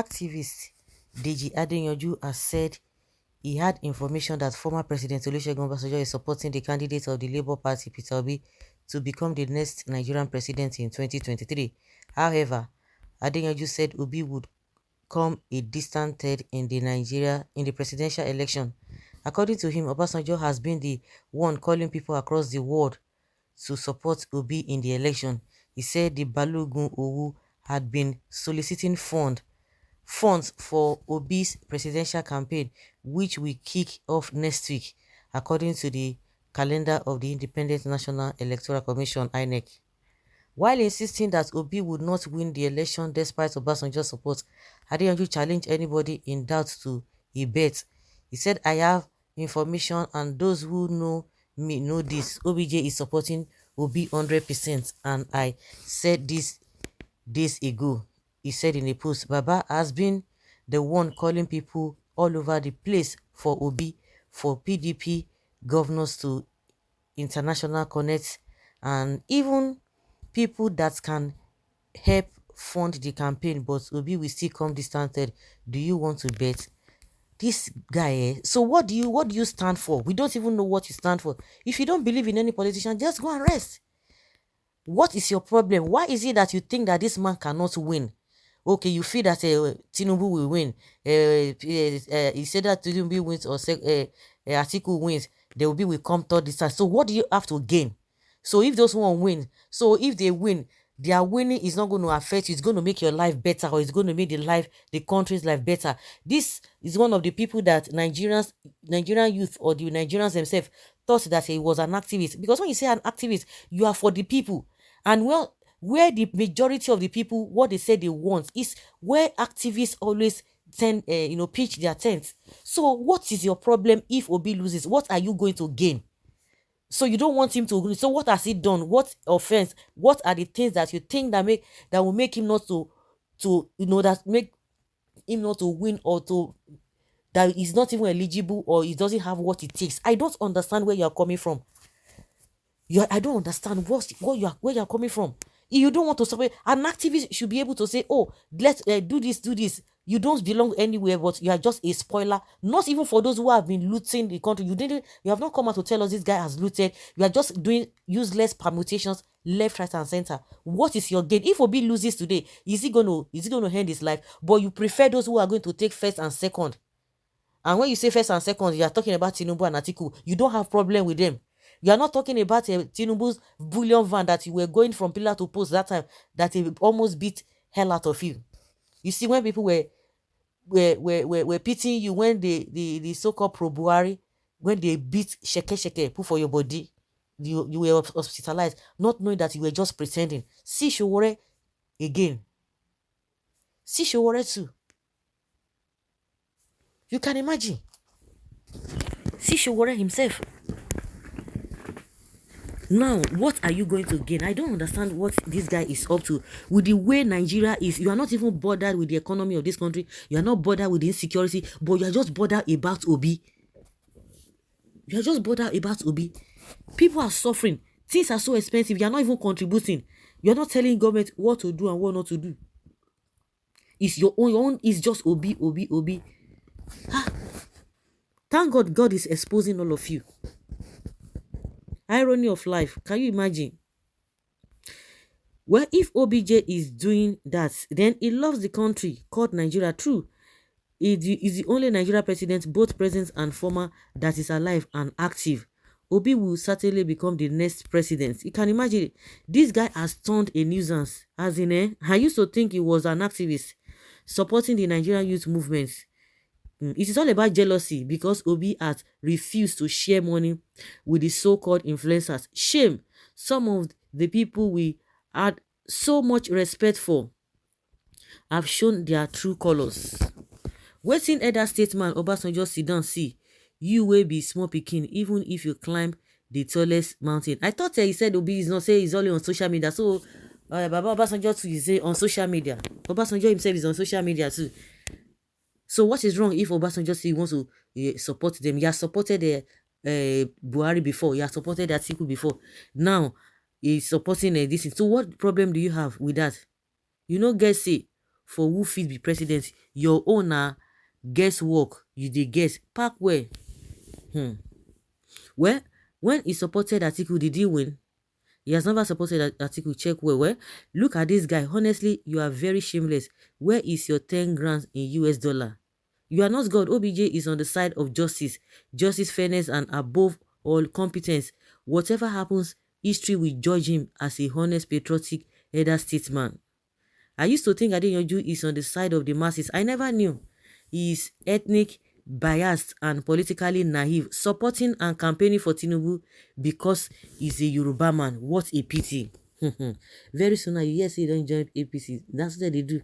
activist Deji Adeyanju has said he had information that former President Olusegun Obasanjo is supporting the candidate of the Labour Party, Peter Obi, to become the next Nigerian president in 2023. However, Adeyanju said Obi would come a distant third in the presidential election. According to him, Obasanjo has been the one calling people across the world to support Obi in the election. He said the Balogun Owu had been soliciting funds for Obi's presidential campaign, which will kick off next week, according to the calendar of the Independent National Electoral Commission (INEC). While insisting that Obi would not win the election despite Obasanjo's support, Adeyanju challenged anybody in doubt to a bet. He said, "I have information and those who know me know this. OBJ is supporting Obi 100%, and I said this days ago." He said in a post, "Baba has been the one calling people all over the place for Obi, for PDP governors to international connects, and even people that can help fund the campaign, but Obi will still come distant third. Do you want to bet?" This guy, so what do you stand for? We don't even know what you stand for. If you don't believe in any politician, just go and rest. What is your problem? Why is it that you think that this man cannot win? Okay, you feel that Tinubu will win. He said that Tinubu wins or Atiku wins, they will come third this time. So what do you have to gain? So if those one win, so if they win, their winning is not going to affect you. It's going to make your life better, or it's going to make the country's life better. This is one of the people that Nigerian youth or the Nigerians themselves thought that he was an activist. Because when you say an activist, you are for the people. And well, where the majority of the people, what they say they want is where activists always pitch their tents. So what is your problem if Obi loses? What are you going to gain? So you don't want him to win. So what has he done? What offense? What are the things that you think that will make him not to that make him not to win, or to that he's not even eligible, or he doesn't have what it takes? I don't understand where you're coming from. I don't understand where you're coming from. If you don't want to support, an activist should be able to say, "Oh, let's do this. You don't belong anywhere, but you are just a spoiler." Not even for those who have been looting the country. You have not come out to tell us this guy has looted. You are just doing useless permutations left, right, and center. What is your gain? If Obi loses today, is he going to end his life? But you prefer those who are going to take first and second. And when you say first and second, you are talking about Tinubu and Atiku. You don't have problem with them. You are not talking about Tinubu's bullion van that you were going from pillar to post that time, that he almost beat hell out of you. You see, when people were pitying you, when the so-called pro-Buhari, when they beat sheke put for your body, you were hospitalized, not knowing that you were just pretending. See Sowore again. See Sowore too. You can imagine. See Sowore himself. Now, what are you going to gain? I don't understand what this guy is up to. With the way Nigeria is, you are not even bothered with the economy of this country. You are not bothered with the insecurity, but you are just bothered about Obi. You are just bothered about Obi. People are suffering. Things are so expensive. You are not even contributing. You are not telling government what to do and what not to do. It's your own is just Obi. Thank God God is exposing all of you. Irony of life. Can you imagine? Well, if OBJ is doing that, then he loves the country called Nigeria. True, he is the only Nigeria president, both present and former, that is alive and active. Obi will certainly become the next president. You can imagine, this guy has turned a nuisance. As in, I used to think he was an activist supporting the Nigerian youth movement. It is all about jealousy because Obi has refused to share money with the so-called influencers. Shame. Some of the people we had so much respect for have shown their true colors. Wetin elder statesman Obasanjo sit down see, you will be small pikin even if you climb the tallest mountain. I thought he said Obi is not, say he's only on social media. So Baba Obasanjo too is on social media. Obasanjo himself is on social media too. So what is wrong if Obasanjo say he wants to support them? He has supported Buhari before. He has supported Atiku before. Now he's supporting this. So what problem do you have with that? You know, guys say for who fit be president. Your own na guesswork. You dey guess. Park well. Well, when he supported Atiku, did he win? He has never supported Atiku. Check well. Look at this guy. Honestly, you are very shameless. Where is your 10 grand in US dollar? You are not God. OBJ is on the side of justice, fairness, and above all, competence. Whatever happens, history will judge him as a honest, patriotic, elder statesman. I used to think Adeyanju is on the side of the masses. I never knew. He is ethnic, biased, and politically naive, supporting and campaigning for Tinubu because he's a Yoruba man. What a pity. Very soon now, you hear say he don't join APC. That's what they do.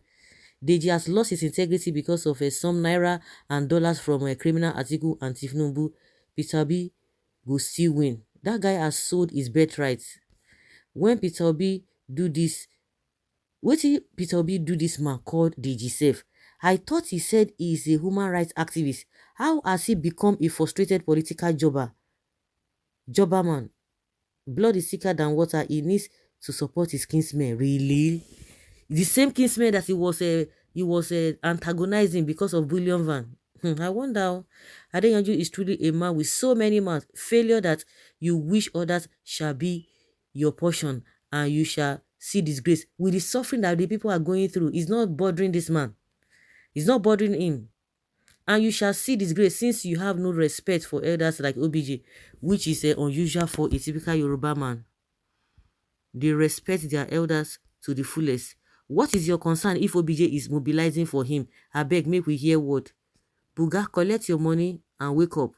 Deji has lost his integrity because of some naira and dollars from a criminal Atiku and Tinubu. Peter Obi will still win. That guy has sold his birthright. When Peter Obi do this, what did Peter Obi do this man called Deji sef? I thought he said he is a human rights activist. How has he become a frustrated political jobber? Jobber man. Blood is thicker than water. He needs to support his kinsmen. Really? The same kinsmen that he was antagonizing because of Bullion Van. I wonder. Adeyanju is truly a man with so many mouths. Failure that you wish others shall be your portion, and you shall see disgrace. With the suffering that the people are going through, it's not bothering this man. It's not bothering him. And you shall see disgrace, since you have no respect for elders like OBJ, which is unusual for a typical Yoruba man. They respect their elders to the fullest. What is your concern if OBJ is mobilizing for him? Abeg, make we hear word. Buga, collect your money and wake up.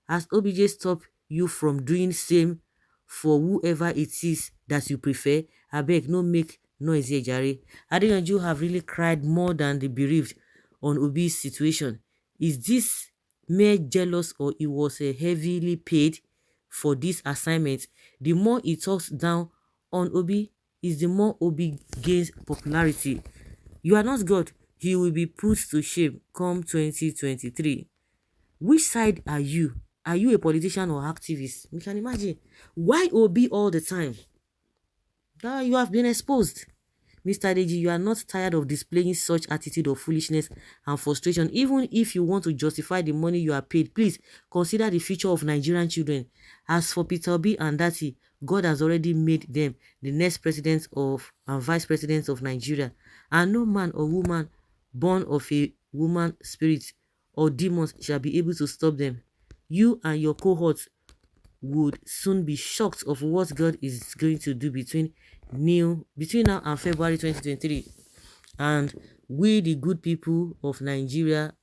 Has OBJ stopped you from doing same for whoever it is that you prefer? Abeg, no make noise here, jare. Adeyanju have really cried more than the bereaved on Obi's situation. Is this mere jealous, or he was heavily paid for this assignment? The more he talks down on Obi, is the more Obi gains popularity. You are not God. He will be put to shame come 2023. Which side are you? Are you a politician or activist? You can imagine. Why Obi all the time? You have been exposed. Mr. Deji, you are not tired of displaying such attitude of foolishness and frustration. Even if you want to justify the money you are paid, please consider the future of Nigerian children. As for Peter Obi and Dati, God has already made them the next president of and vice presidents of Nigeria. And no man or woman born of a woman spirit or demons shall be able to stop them. You and your cohorts would soon be shocked of what God is going to do between now and February 2023. And we, the good people of Nigeria,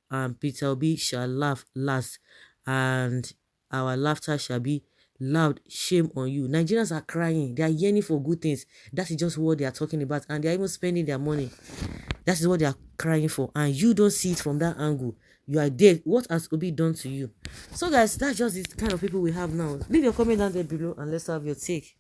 and Peter Obi shall laugh last, and our laughter shall be loud. Shame on you. Nigerians are crying. They are yearning for good things. That is just what they are talking about, and they are even spending their money. That is what they are crying for, and you don't see it from that angle. You are dead. What has Obi done to you? So guys, that's just the kind of people we have now. Leave your comment down there below and let's have your take.